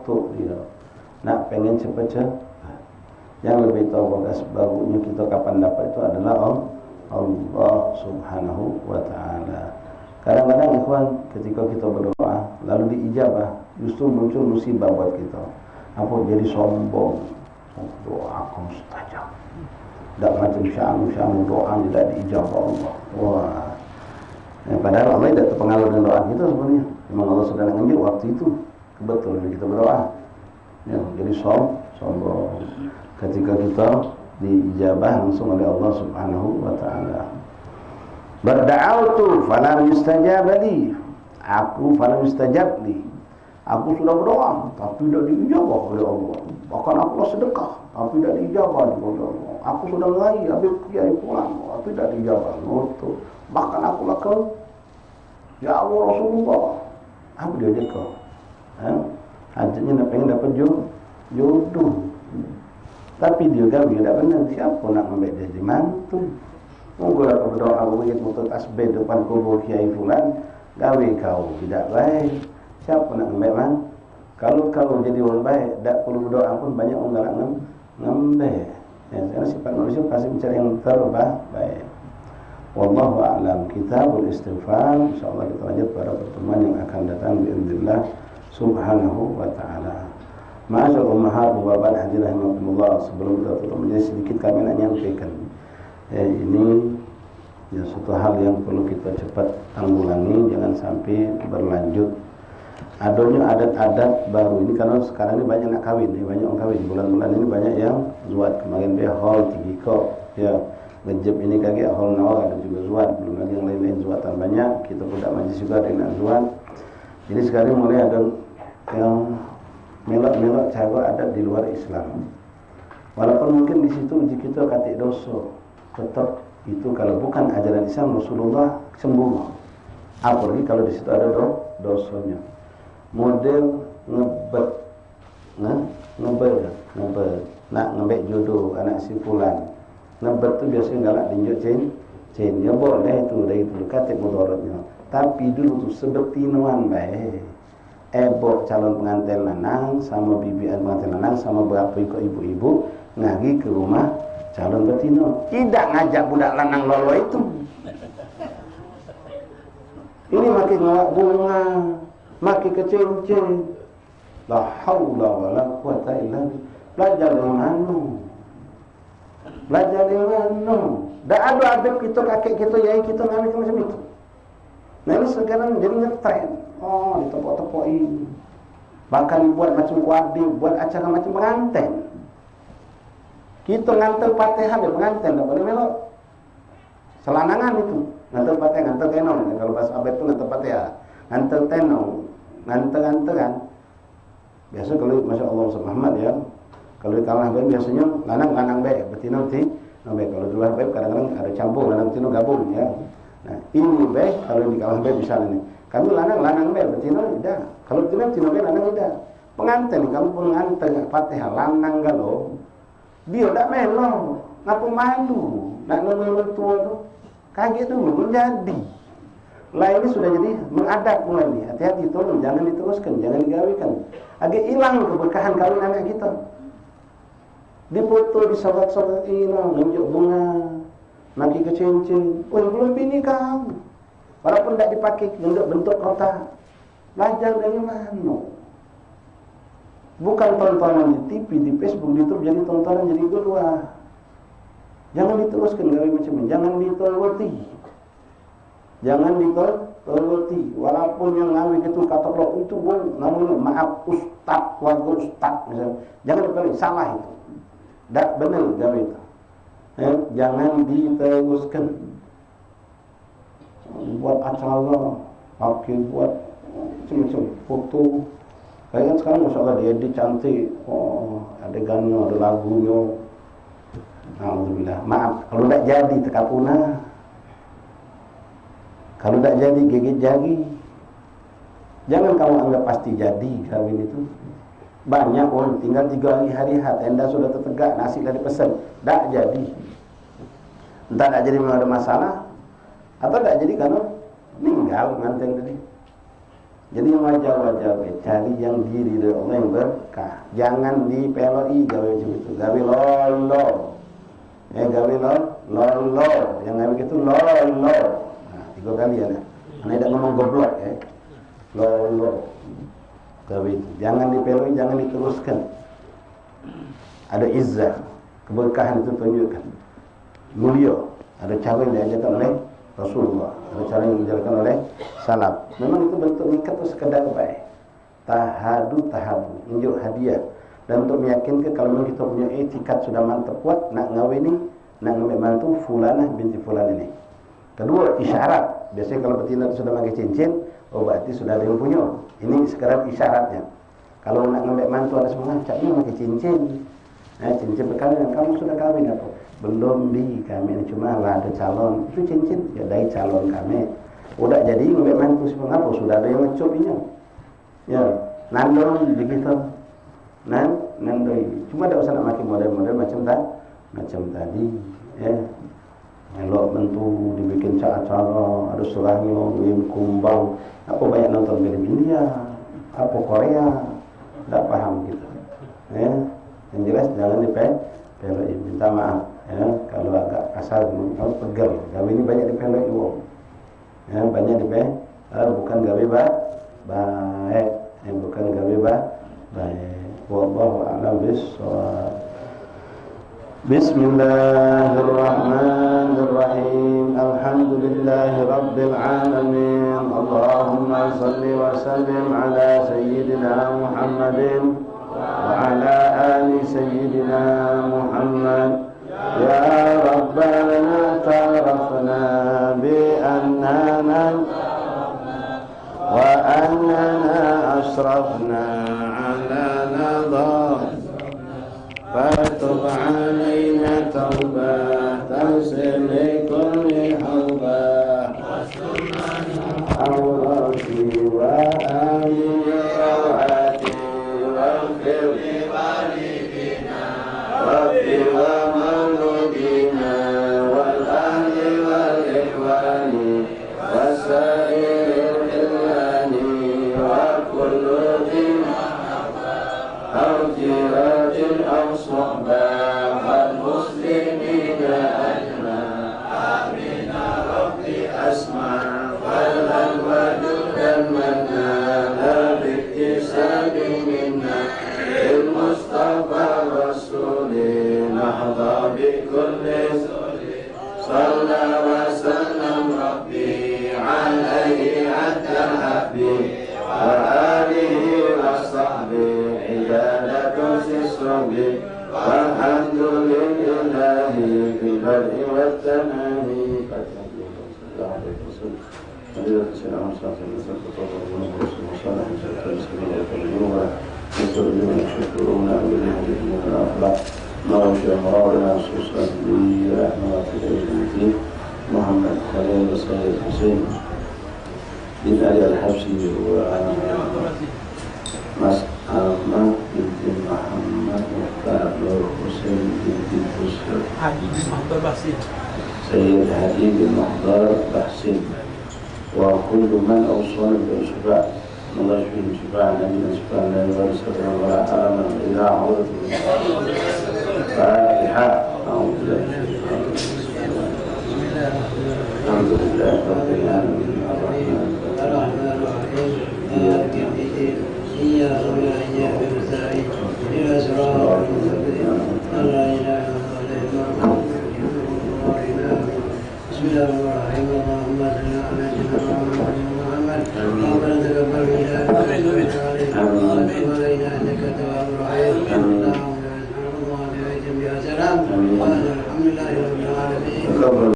waktu dia nak pengen cepat-cepat. Yang lebih tahu bagunya kita kapan dapat itu adalah Allah Subhanahu wa ta'ala. Kadang-kadang ikhwan, ketika kita berdoa lalu diijabah, justru muncul musibah buat kita. Apa jadi sombong, doa aku mustajab, tak macam sya'anu doa tidak diijabah Allah. Wah, padahal Allah tidak terpengaruh dengan doa kita sebenarnya. Memang Allah sudah menunjuk waktu itu kebetulan kita berdoa. Ya, jadi sombong ketika kita diijabah langsung oleh Allah Subhanahu wa ta'ala. Berda'autu falam yustajab li. Aku falam yustajab li. Aku sudah berdoa tapi tidak diijabah oleh Allah. Bahkan aku sedekah tapi tidak diijabah oleh Allah. Aku sudah ngai habis kiai pulang tapi tidak diijabah. Betul. Bahkan aku lakukan ya Allah Rasulullah. Apa dia dekah? Hajatnya nak pengen dapat jodoh. Tapi dia gawe tak benar. Siapa nak ambil dia jadi mantu? Mungkin aku berdoa begitu untuk tasbih depan kubur kiai fulan, gawe kau tidak baik. Siapa nak ambil man? Kalau kau jadi orang baik, tak perlu berdoa pun banyak orang galak ngambil. Ya, karena sifat manusia pasti mencari yang terbaik. Wallahu a'lam. Kitabul Istighfar. Insyaallah kita lanjut pada pertemuan yang akan datang biidznillah subhanahu wa ta'ala. Ma'asyar ummahat wa babat hadirin rahimakumullah. Sebelum kita tutup majlis sedikit kami nak nyampaikan. Ini ya suatu hal yang perlu kita cepat tanggulangi, jangan sampai berlanjut. Adanya adat-adat baru ini karena sekarang ini banyak nak kawin, banyak orang kawin. Bulan-bulan ini banyak yang zuat. Kemarin dia hall 3 kok, ya ngejep ini kaget hall nawar ada juga zuat. Belum lagi yang lain-lain zuatan banyak. Kita budak majlis juga dengan zuat. Jadi sekarang mulai ada yang melok-melok cara adat di luar Islam. Walaupun mungkin di situ uji kita katik dosa, tetap itu kalau bukan ajaran Islam Rasulullah sembunyi. Apalagi kalau di situ ada dosanya. Model ngebet, nak ngebet jodoh anak si fulan. Ngebet tu biasanya galak dinjok cincin. Ya boleh itu dari dulu katik mudaratnya. Tapi dulu tu sebetinoan baik. Ebok calon pengantin lanang sama bibi pengantin lanang sama berapa ikut ibu-ibu ngagi ke rumah calon betina. Tidak ngajak budak lanang lolo itu. Ini makin ngelak bunga, makin ke cincin. La haula wala quwata illa billah. Belajar dengan anu. Belajar dengan anu. Dah ada adab kita kakek kita yai kita ngambil macam itu. Nah ini sekarang jadi ngetren. Oh, ditepok-tepok ini. Bahkan buat macam kuadi, buat acara macam pengantin. Kita ngantar Fatihah di pengantin, tak boleh melok. Selanangan itu, ngantar Fatihah, ngantar tenong. Kalau bahasa abad itu ngantar Fatihah, ngantar tenong, ngantar-ngantaran. Biasa kalau Masya Allah Muhammad ya, kalau di kalangan baik biasanya lanang baik, betina baik. Kalau di luar baik kadang-kadang ada campur, lanang betina gabung ya. Nah ini baik, kalau di kalangan baik misalnya nih. Kami lanang baik, betina tidak. Kalau betina baik, lanang tidak. Pengantin, kamu pun ngantar Fatihah, lanang galau. Dia tak melo, ngapa malu, nak ngeluh tua tu, kaget dulu menjadi. Lah ini sudah jadi mengadap mulai ni. Hati-hati tolong, jangan diteruskan, jangan digawikan. Agak hilang keberkahan kawin anak kita. Dipoto di sobat-sobat hilang, nunjuk bunga, maki ke cincin. Oh belum bini kau. Walaupun tak dipakai bentuk kotak, belajar dari mana? Bukan tontonan di TV, di Facebook, di YouTube jadi tontonan jadi kedua. Jangan diteruskan gawe macam ini, jangan ditoloti. Jangan ditoloti. Walaupun yang ngawi itu kata Allah itu namanya maaf ustaz, warga ustaz misalnya. Jangan dibalik, salah itu. Tak benar gawe itu. Jangan diteruskan. Buat acara, pakai buat macam-macam foto. Kayaknya sekarang Masya Allah diedit cantik. Oh, adegannya, ada lagunya. Alhamdulillah. Maaf, kalau tak jadi teka punah. Kalau tak jadi gigit jari. Jangan kamu anggap pasti jadi kawin itu. Banyak orang tinggal 3 hari tenda sudah tertegak, nasi dah dipesan. Tak jadi. Entah tak jadi memang ada masalah. Atau tak jadi karena meninggal pengantin tadi. Jadi wajar-wajar cari yang diri dari Allah yang berkah. Jangan dipeloi gawe macam itu. Gawe lolo. Gawe lolo. Yang gawe gitu lolo. Nah, 3 kali ya. Ana tidak ngomong goblok ya. Lolo. Gawe itu. Jangan dipeloi, jangan diteruskan. Ada izzah, keberkahan itu tunjukkan. Mulia, ada cara yang diajarkan oleh Rasulullah, ada cara yang diajarkan oleh salaf. Memang itu bentuk nikah itu sekedar baik. Tahabu, tunjuk hadiah. Dan untuk meyakinkan kalau memang kita punya etikat sudah mantap kuat, nak ngawini, nak ngambil mantu fulanah binti fulan ini. Kedua, isyarat. Biasanya kalau betina itu sudah pakai cincin, oh berarti sudah ada yang punya. Ini sekarang isyaratnya. Kalau nak ngambil mantu ada semua, caknya pakai cincin. Cincin perkahwinan, kamu sudah kawin apa? Belum di kami, cuma lah ada calon. Itu cincin, ya dari calon kami. Udah jadi ngambil mantu semua apa? Sudah ada yang ngecopinya. Ya, nandong begitu. Nandoi. Cuma tidak usah nak makin model-model macam tadi. Ya. Elok mentu dibikin acara, ada serangnya, wim kumbang. Apa banyak nonton film India, apa Korea, tidak paham gitu. Ya. Yang jelas jangan dipeloi. Minta maaf. Ya, kalau agak kasar, kalau pegel. Gawe ini banyak dipeloi uang. Ya, banyak dipeloi. Bukan gawe baik. Bukan gawe baik. Wallahu a'lam bishawab. Bismillahirrahmanirrahim. Alhamdulillahi rabbil alamin. Allahumma salli wa sallim ala sayyidina Muhammadin wa ala ali sayyidina Muhammad. Ya Rabbana tarafna bi annana wa annana asrafna ala nadar fatub alaina tawbah taghfir li kulli hawbah awrati wa amin rawati waghfir li walidina waghfir wa mawludina wal ahli wal ikhwani wasairil hilani wa kullu dhin awjiratin aw suhbah wal muslimina ajma' amin rabbi asma' falan wajudan manna biktisabi minna il mustafa rasuli nahda bi kulli salla wa sallam rabbi alaihi adda habbi wa alihi wa sahbihi ibadatu sisrabi walhamdulillahi fil barri wat tanami. Muhammad Khalil Sayyid Hussein bin Ali Al-Habsyi wa Mas Alma binti Muhammad Mukhtar Nur Hussein binti Hussein Sayyid Hadi bin Mukhtar Bahsin wa kullu man awsana bi syufa' Allah yashfi syufa' Nabi Sallallahu Alaihi Wasallam wa alaman ila a'udhu Fatiha. Alhamdulillah Rabbil Alamin Ar-Rahman Ar-Rahim Iyyaka na'budu wa iyyaka nasta'in ihdinas siratal mustaqim la ilaha illa anta Bismillahirrahmanirrahim Allahumma shalli ala sayyidina Muhammad